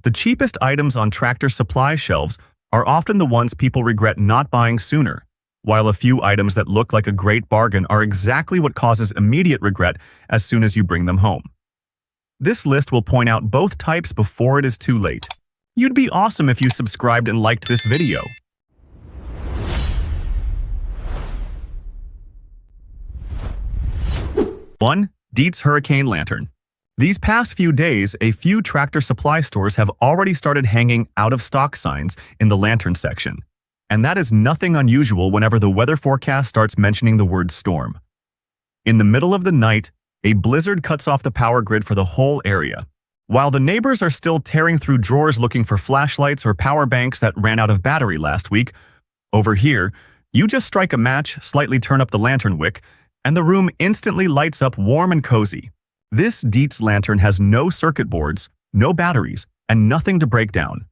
The cheapest items on Tractor Supply shelves are often the ones people regret not buying sooner, while a few items that look like a great bargain are exactly what causes immediate regret as soon as you bring them home. This list will point out both types before it is too late. You'd be awesome if you subscribed and liked this video. 1. Dietz Hurricane Lantern. These past few days, a few Tractor Supply stores have already started hanging out-of-stock signs in the lantern section. And that is nothing unusual whenever the weather forecast starts mentioning the word storm. In the middle of the night, a blizzard cuts off the power grid for the whole area. While the neighbors are still tearing through drawers looking for flashlights or power banks that ran out of battery last week, over here, you just strike a match, slightly turn up the lantern wick, and the room instantly lights up warm and cozy. This Dietz lantern has no circuit boards, no batteries, and nothing to break down.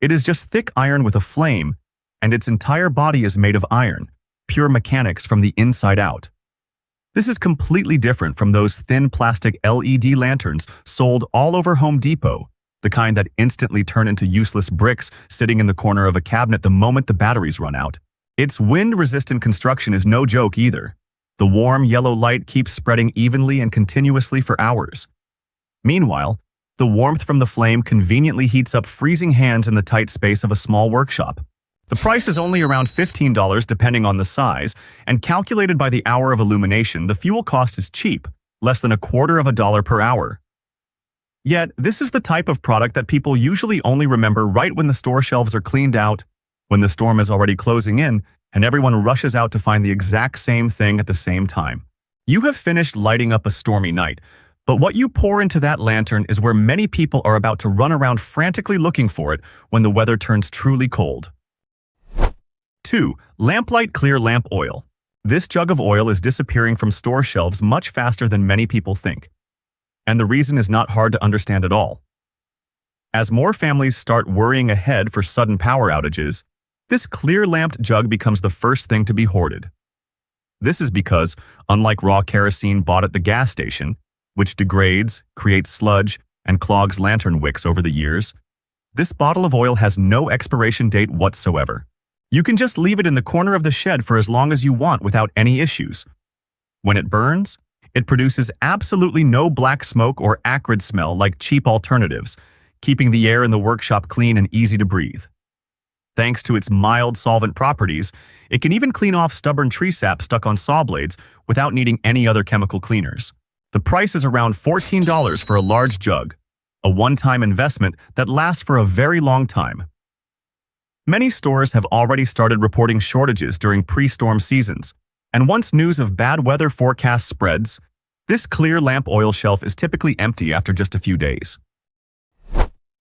It is just thick iron with a flame, and its entire body is made of iron, pure mechanics from the inside out. This is completely different from those thin plastic LED lanterns sold all over Home Depot, the kind that instantly turn into useless bricks sitting in the corner of a cabinet the moment the batteries run out. Its wind-resistant construction is no joke either. The warm yellow light keeps spreading evenly and continuously for hours. Meanwhile, the warmth from the flame conveniently heats up freezing hands in the tight space of a small workshop. The price is only around $15 depending on the size, and calculated by the hour of illumination, the fuel cost is cheap, less than $0.25 per hour. Yet, this is the type of product that people usually only remember right when the store shelves are cleaned out, when the storm is already closing in, and everyone rushes out to find the exact same thing at the same time. You have finished lighting up a stormy night, but what you pour into that lantern is where many people are about to run around frantically looking for it when the weather turns truly cold. 2. Lamplight Clear Lamp Oil. This jug of oil is disappearing from store shelves much faster than many people think. And the reason is not hard to understand at all. As more families start worrying ahead for sudden power outages, this clear lamped jug becomes the first thing to be hoarded. This is because, unlike raw kerosene bought at the gas station, which degrades, creates sludge, and clogs lantern wicks over the years, this bottle of oil has no expiration date whatsoever. You can just leave it in the corner of the shed for as long as you want without any issues. When it burns, it produces absolutely no black smoke or acrid smell like cheap alternatives, keeping the air in the workshop clean and easy to breathe. Thanks to its mild solvent properties, it can even clean off stubborn tree sap stuck on saw blades without needing any other chemical cleaners. The price is around $14 for a large jug, a one-time investment that lasts for a very long time. Many stores have already started reporting shortages during pre-storm seasons, and once news of bad weather forecasts spreads, this clear lamp oil shelf is typically empty after just a few days.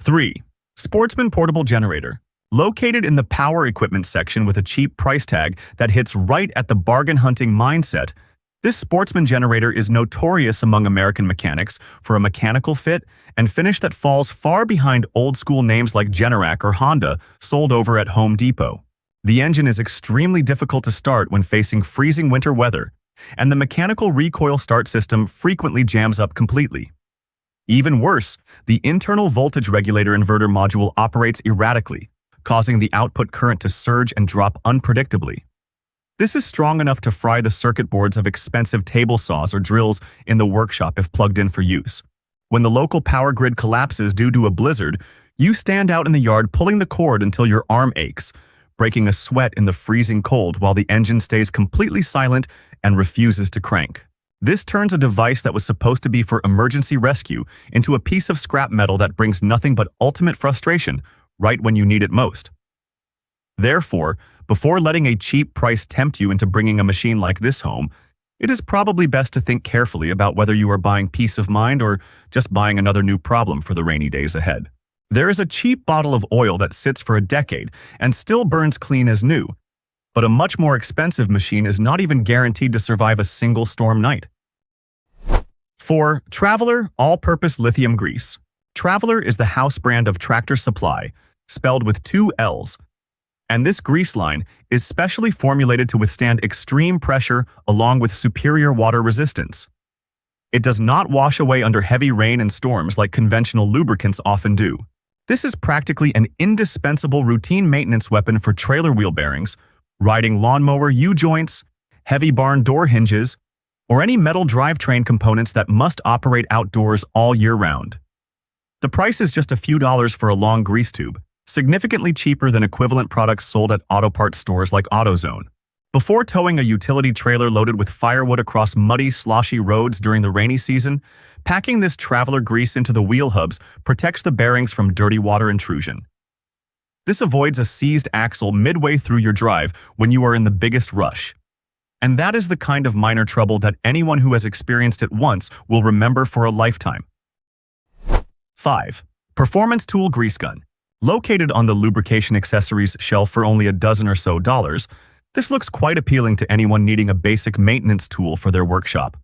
3. Sportsman Portable Generator. Located in the power equipment section with a cheap price tag that hits right at the bargain hunting mindset, this Sportsman generator is notorious among American mechanics for a mechanical fit and finish that falls far behind old-school names like Generac or Honda sold over at Home Depot. The engine is extremely difficult to start when facing freezing winter weather, and the mechanical recoil start system frequently jams up completely. Even worse, the internal voltage regulator inverter module operates erratically, causing the output current to surge and drop unpredictably. This is strong enough to fry the circuit boards of expensive table saws or drills in the workshop if plugged in for use. When the local power grid collapses due to a blizzard, you stand out in the yard pulling the cord until your arm aches, breaking a sweat in the freezing cold while the engine stays completely silent and refuses to crank. This turns a device that was supposed to be for emergency rescue into a piece of scrap metal that brings nothing but ultimate frustration right when you need it most. Therefore, before letting a cheap price tempt you into bringing a machine like this home, it is probably best to think carefully about whether you are buying peace of mind or just buying another new problem for the rainy days ahead. There is a cheap bottle of oil that sits for a decade and still burns clean as new, but a much more expensive machine is not even guaranteed to survive a single storm night. 4. Traveler All-Purpose Lithium Grease. Traveler is the house brand of Tractor Supply, spelled with 2 L's, and this grease line is specially formulated to withstand extreme pressure along with superior water resistance. It does not wash away under heavy rain and storms like conventional lubricants often do. This is practically an indispensable routine maintenance weapon for trailer wheel bearings, riding lawnmower U-joints, heavy barn door hinges, or any metal drivetrain components that must operate outdoors all year round. The price is just a few dollars for a long grease tube, significantly cheaper than equivalent products sold at auto parts stores like AutoZone. Before towing a utility trailer loaded with firewood across muddy, sloshy roads during the rainy season, packing this traveler grease into the wheel hubs protects the bearings from dirty water intrusion. This avoids a seized axle midway through your drive when you are in the biggest rush. And that is the kind of minor trouble that anyone who has experienced it once will remember for a lifetime. 5. Performance Tool Grease Gun. Located on the lubrication accessories shelf for only a dozen or so dollars, this looks quite appealing to anyone needing a basic maintenance tool for their workshop.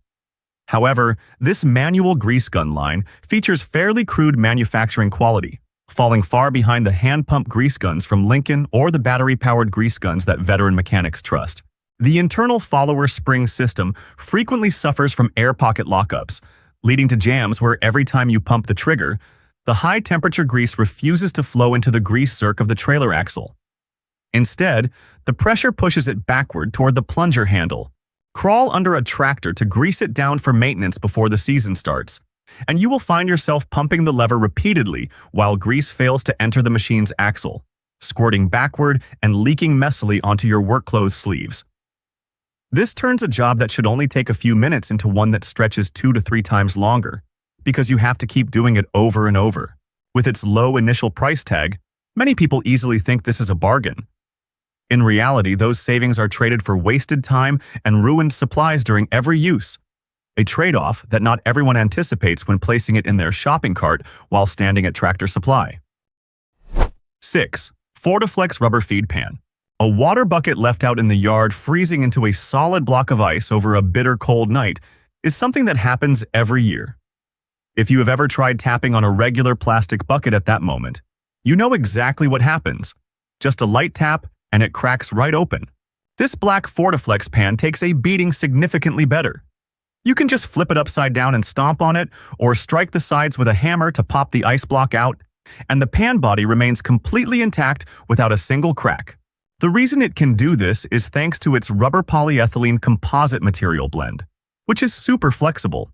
However, this manual grease gun line features fairly crude manufacturing quality, falling far behind the hand pump grease guns from Lincoln or the battery-powered grease guns that veteran mechanics trust. The internal follower spring system frequently suffers from air pocket lockups, leading to jams where every time you pump the trigger, the high-temperature grease refuses to flow into the grease zerk of the trailer axle. Instead, the pressure pushes it backward toward the plunger handle. Crawl under a tractor to grease it down for maintenance before the season starts, and you will find yourself pumping the lever repeatedly while grease fails to enter the machine's axle, squirting backward and leaking messily onto your work clothes sleeves. This turns a job that should only take a few minutes into one that stretches 2 to 3 times longer, because you have to keep doing it over and over. With its low initial price tag, many people easily think this is a bargain. In reality, those savings are traded for wasted time and ruined supplies during every use, a trade-off that not everyone anticipates when placing it in their shopping cart while standing at Tractor Supply. 6. Fortiflex Rubber Feed Pan. A water bucket left out in the yard freezing into a solid block of ice over a bitter cold night is something that happens every year. If you have ever tried tapping on a regular plastic bucket at that moment, you know exactly what happens. Just a light tap, and it cracks right open. This black Fortiflex pan takes a beating significantly better. You can just flip it upside down and stomp on it, or strike the sides with a hammer to pop the ice block out, and the pan body remains completely intact without a single crack. The reason it can do this is thanks to its rubber polyethylene composite material blend, which is super flexible.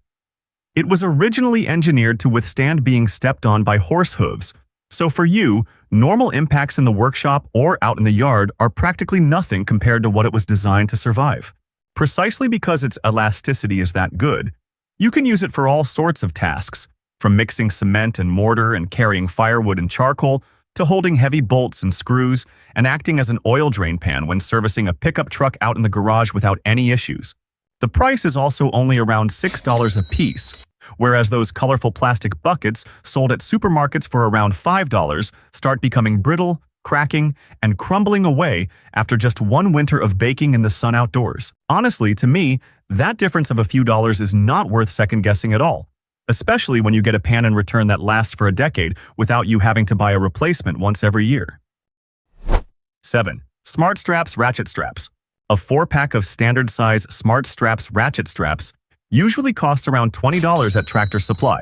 It was originally engineered to withstand being stepped on by horse hooves, so for you, normal impacts in the workshop or out in the yard are practically nothing compared to what it was designed to survive. Precisely because its elasticity is that good, you can use it for all sorts of tasks, from mixing cement and mortar and carrying firewood and charcoal, to holding heavy bolts and screws and acting as an oil drain pan when servicing a pickup truck out in the garage without any issues. The price is also only around $6 a piece, whereas those colorful plastic buckets sold at supermarkets for around $5 start becoming brittle, cracking, and crumbling away after just one winter of baking in the sun outdoors. Honestly, to me, that difference of a few dollars is not worth second-guessing at all, especially when you get a pan in return that lasts for a decade without you having to buy a replacement once every year. 7. Smart Straps Ratchet Straps. A 4-pack of standard-size Smart Straps ratchet straps usually costs around $20 at Tractor Supply,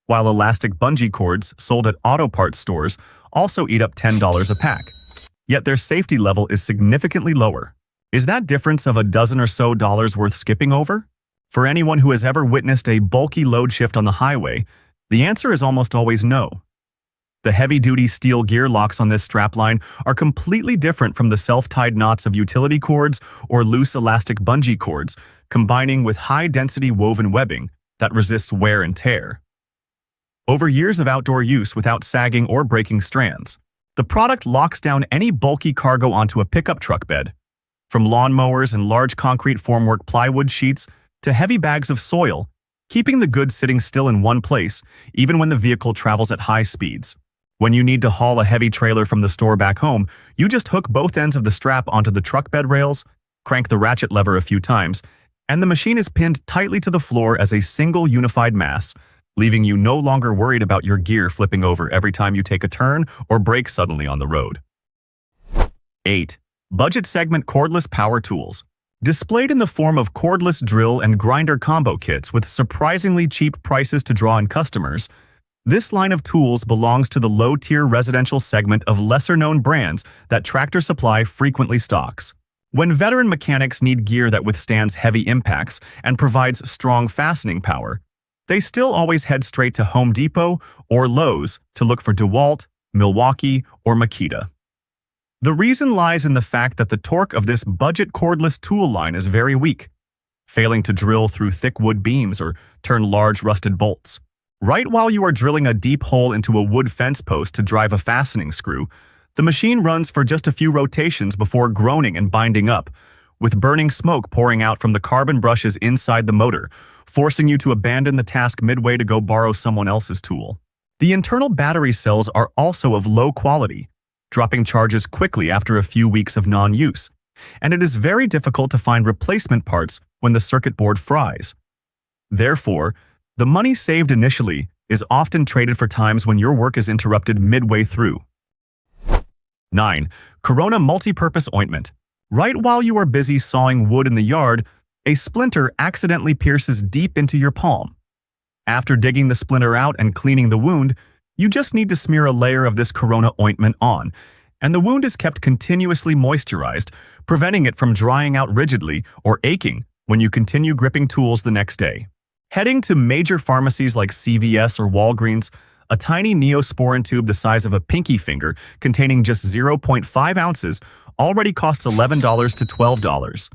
while elastic bungee cords sold at auto parts stores also eat up $10 a pack. Yet their safety level is significantly lower. Is that difference of a dozen or so dollars worth skipping over? For anyone who has ever witnessed a bulky load shift on the highway, the answer is almost always no. The heavy-duty steel gear locks on this strapline are completely different from the self-tied knots of utility cords or loose elastic bungee cords, combining with high-density woven webbing that resists wear and tear. Over years of outdoor use without sagging or breaking strands, the product locks down any bulky cargo onto a pickup truck bed, from lawnmowers and large concrete formwork plywood sheets to heavy bags of soil, keeping the goods sitting still in one place even when the vehicle travels at high speeds. When you need to haul a heavy trailer from the store back home, you just hook both ends of the strap onto the truck bed rails, crank the ratchet lever a few times, and the machine is pinned tightly to the floor as a single unified mass, leaving you no longer worried about your gear flipping over every time you take a turn or brake suddenly on the road. 8. Budget Segment Cordless Power Tools. Displayed in the form of cordless drill and grinder combo kits with surprisingly cheap prices to draw in customers, This line of tools belongs to the low-tier residential segment of lesser-known brands that Tractor Supply frequently stocks. When veteran mechanics need gear that withstands heavy impacts and provides strong fastening power, they still always head straight to Home Depot or Lowe's to look for DeWalt, Milwaukee, or Makita. The reason lies in the fact that the torque of this budget cordless tool line is very weak, failing to drill through thick wood beams or turn large rusted bolts. Right while you are drilling a deep hole into a wood fence post to drive a fastening screw, the machine runs for just a few rotations before groaning and binding up, with burning smoke pouring out from the carbon brushes inside the motor, forcing you to abandon the task midway to go borrow someone else's tool. The internal battery cells are also of low quality, dropping charges quickly after a few weeks of non-use, and it is very difficult to find replacement parts when the circuit board fries. Therefore, the money saved initially is often traded for times when your work is interrupted midway through. 9. Corona Multi-Purpose Ointment. Right while you are busy sawing wood in the yard, a splinter accidentally pierces deep into your palm. After digging the splinter out and cleaning the wound, you just need to smear a layer of this Corona ointment on, and the wound is kept continuously moisturized, preventing it from drying out rigidly or aching when you continue gripping tools the next day. Heading to major pharmacies like CVS or Walgreens, a tiny Neosporin tube the size of a pinky finger containing just 0.5 ounces already costs $11 to $12.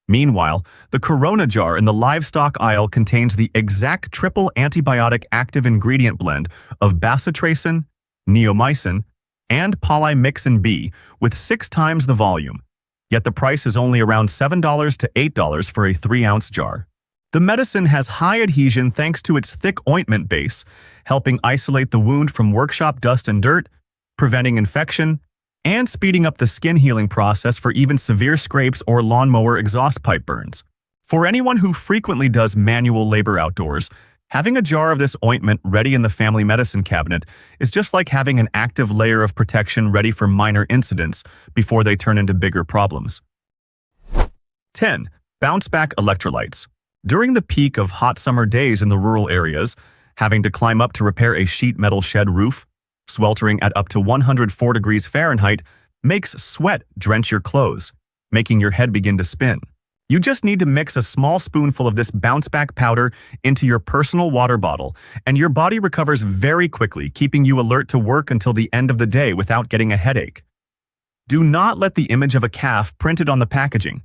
Meanwhile, the Corona jar in the livestock aisle contains the exact triple antibiotic active ingredient blend of bacitracin, neomycin, and polymyxin B with 6 times the volume, yet the price is only around $7 to $8 for a 3-ounce jar. The medicine has high adhesion thanks to its thick ointment base, helping isolate the wound from workshop dust and dirt, preventing infection, and speeding up the skin healing process for even severe scrapes or lawnmower exhaust pipe burns. For anyone who frequently does manual labor outdoors, having a jar of this ointment ready in the family medicine cabinet is just like having an active layer of protection ready for minor incidents before they turn into bigger problems. 10. Bounce Back Electrolytes. During the peak of hot summer days in the rural areas, having to climb up to repair a sheet metal shed roof, sweltering at up to 104 degrees Fahrenheit, makes sweat drench your clothes, making your head begin to spin. You just need to mix a small spoonful of this bounce back powder into your personal water bottle, and your body recovers very quickly, keeping you alert to work until the end of the day without getting a headache. Do not let the image of a calf printed on the packaging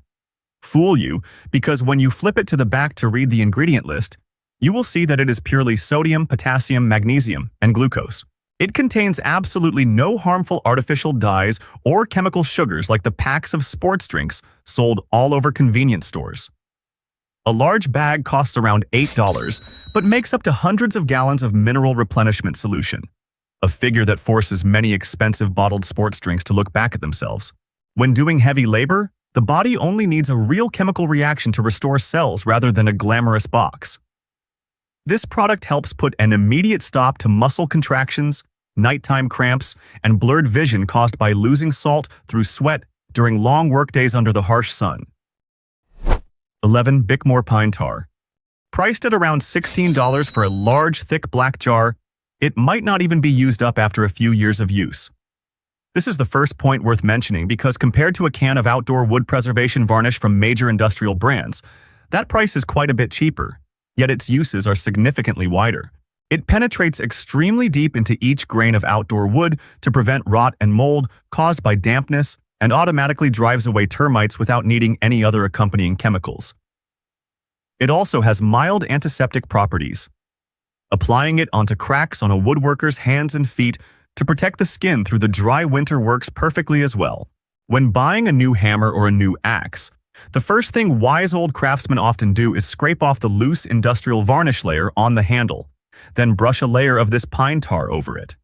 fool you, because when you flip it to the back to read the ingredient list, you will see that it is purely sodium, potassium, magnesium, and glucose. It contains absolutely no harmful artificial dyes or chemical sugars like the packs of sports drinks sold all over convenience stores. A large bag costs around $8, but makes up to hundreds of gallons of mineral replenishment solution, a figure that forces many expensive bottled sports drinks to look back at themselves. When doing heavy labor, the body only needs a real chemical reaction to restore cells rather than a glamorous box. This product helps put an immediate stop to muscle contractions, nighttime cramps, and blurred vision caused by losing salt through sweat during long workdays under the harsh sun. 11. Bickmore Pine Tar. Priced at around $16 for a large, thick black jar, it might not even be used up after a few years of use. This is the first point worth mentioning because compared to a can of outdoor wood preservation varnish from major industrial brands, that price is quite a bit cheaper, yet its uses are significantly wider. It penetrates extremely deep into each grain of outdoor wood to prevent rot and mold caused by dampness and automatically drives away termites without needing any other accompanying chemicals. It also has mild antiseptic properties. Applying it onto cracks on a woodworker's hands and feet to protect the skin through the dry winter works perfectly as well. When buying a new hammer or a new axe, the first thing wise old craftsmen often do is scrape off the loose industrial varnish layer on the handle, then brush a layer of this pine tar over it.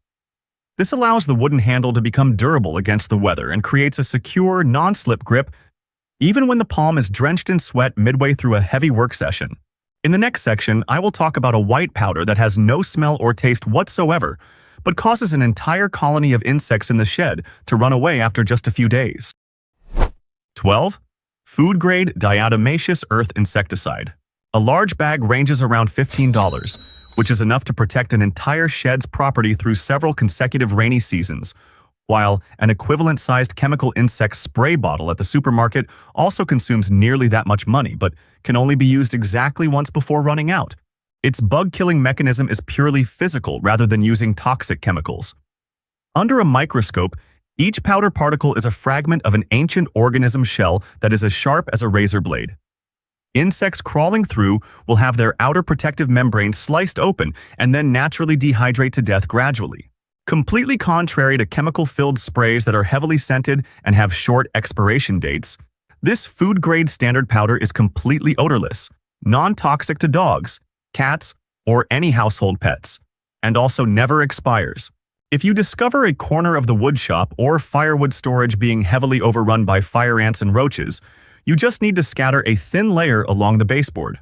This allows the wooden handle to become durable against the weather and creates a secure, non-slip grip even when the palm is drenched in sweat midway through a heavy work session. In the next section, I will talk about a white powder that has no smell or taste whatsoever, but causes an entire colony of insects in the shed to run away after just a few days. 12. Food-grade diatomaceous earth insecticide. A large bag ranges around $15, which is enough to protect an entire shed's property through several consecutive rainy seasons, while an equivalent-sized chemical insect spray bottle at the supermarket also consumes nearly that much money, but can only be used exactly once before running out. Its bug-killing mechanism is purely physical rather than using toxic chemicals. Under a microscope, each powder particle is a fragment of an ancient organism shell that is as sharp as a razor blade. Insects crawling through will have their outer protective membrane sliced open and then naturally dehydrate to death gradually. Completely contrary to chemical-filled sprays that are heavily scented and have short expiration dates, this food-grade standard powder is completely odorless, non-toxic to dogs, cats, or any household pets, and also never expires. If you discover a corner of the wood shop or firewood storage being heavily overrun by fire ants and roaches, you just need to scatter a thin layer along the baseboard.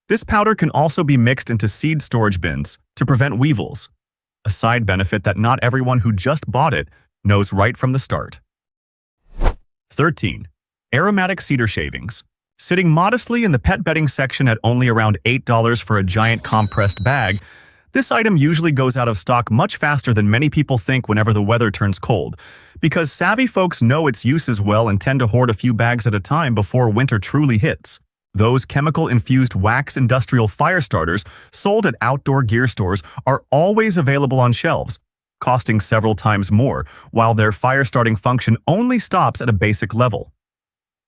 This powder can also be mixed into seed storage bins to prevent weevils, a side benefit that not everyone who just bought it knows right from the start. 13. Aromatic cedar shavings. Sitting modestly in the pet bedding section at only around $8 for a giant compressed bag, this item usually goes out of stock much faster than many people think whenever the weather turns cold, because savvy folks know its uses well and tend to hoard a few bags at a time before winter truly hits. Those chemical-infused wax industrial fire starters sold at outdoor gear stores are always available on shelves, costing several times more, while their fire-starting function only stops at a basic level.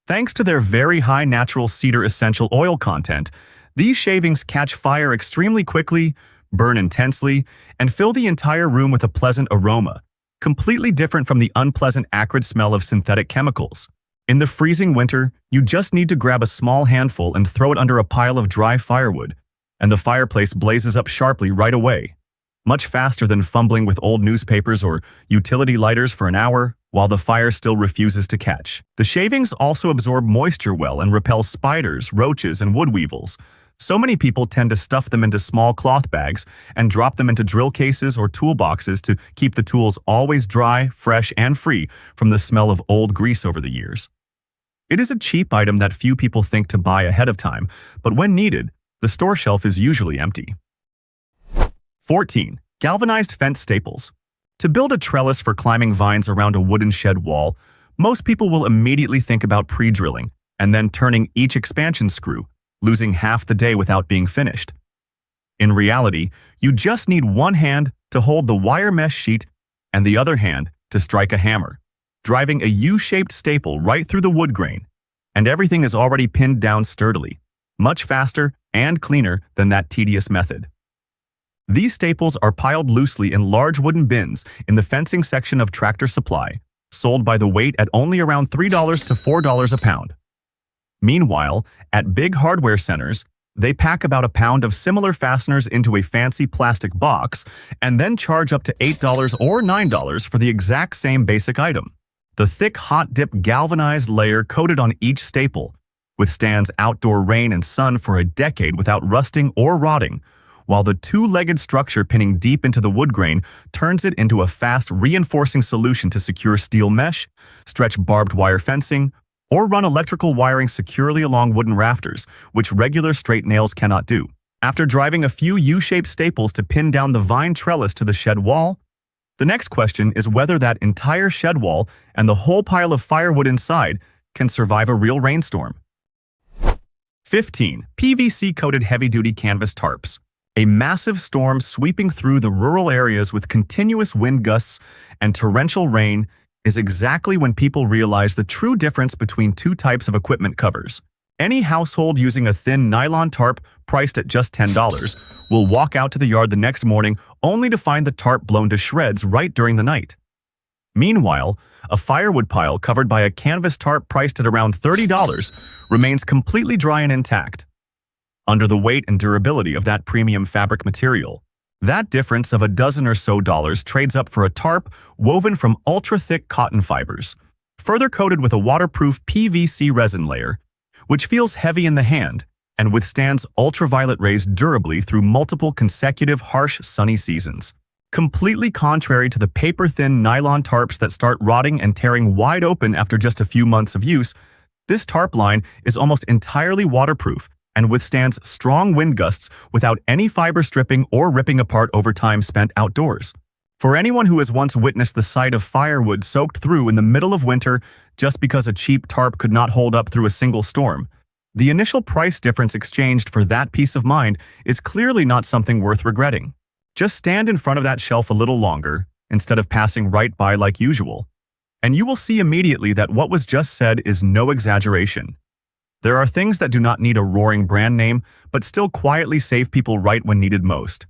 Thanks to their very high natural cedar essential oil content, these shavings catch fire extremely quickly, burn intensely, and fill the entire room with a pleasant aroma, completely different from the unpleasant acrid smell of synthetic chemicals. In the freezing winter, you just need to grab a small handful and throw it under a pile of dry firewood, and the fireplace blazes up sharply right away, much faster than fumbling with old newspapers or utility lighters for an hour while the fire still refuses to catch. The shavings also absorb moisture well and repel spiders, roaches, and wood weevils. So many people tend to stuff them into small cloth bags and drop them into drill cases or toolboxes to keep the tools always dry, fresh, and free from the smell of old grease over the years. It is a cheap item that few people think to buy ahead of time, but when needed, the store shelf is usually empty. 14. Galvanized fence staples. To build a trellis for climbing vines around a wooden shed wall, most people will immediately think about pre-drilling and then turning each expansion screw, losing half the day without being finished. In reality, you just need one hand to hold the wire mesh sheet and the other hand to strike a hammer, driving a U-shaped staple right through the wood grain, and everything is already pinned down sturdily, much faster and cleaner than that tedious method. These staples are piled loosely in large wooden bins in the fencing section of Tractor Supply, sold by the weight at only around $3 to $4 a pound. Meanwhile, at big hardware centers, they pack about a pound of similar fasteners into a fancy plastic box and then charge up to $8 or $9 for the exact same basic item. The thick hot-dip galvanized layer coated on each staple withstands outdoor rain and sun for a decade without rusting or rotting, while the two-legged structure pinning deep into the wood grain turns it into a fast reinforcing solution to secure steel mesh, stretch barbed wire fencing, or run electrical wiring securely along wooden rafters, which regular straight nails cannot do. After driving a few U-shaped staples to pin down the vine trellis to the shed wall, the next question is whether that entire shed wall and the whole pile of firewood inside can survive a real rainstorm. 15. PVC-coated heavy-duty canvas tarps. A massive storm sweeping through the rural areas with continuous wind gusts and torrential rain is exactly when people realize the true difference between two types of equipment covers. Any household using a thin nylon tarp priced at just $10 will walk out to the yard the next morning only to find the tarp blown to shreds right during the night. Meanwhile, a firewood pile covered by a canvas tarp priced at around $30 remains completely dry and intact. Under the weight and durability of that premium fabric material, that difference of a dozen or so dollars trades up for a tarp woven from ultra-thick cotton fibers, further coated with a waterproof PVC resin layer, which feels heavy in the hand and withstands ultraviolet rays durably through multiple consecutive harsh sunny seasons. Completely contrary to the paper-thin nylon tarps that start rotting and tearing wide open after just a few months of use, this tarp line is almost entirely waterproof and withstands strong wind gusts without any fiber stripping or ripping apart over time spent outdoors. For anyone who has once witnessed the sight of firewood soaked through in the middle of winter just because a cheap tarp could not hold up through a single storm, the initial price difference exchanged for that peace of mind is clearly not something worth regretting. Just stand in front of that shelf a little longer, instead of passing right by like usual, and you will see immediately that what was just said is no exaggeration. There are things that do not need a roaring brand name, but still quietly save people right when needed most.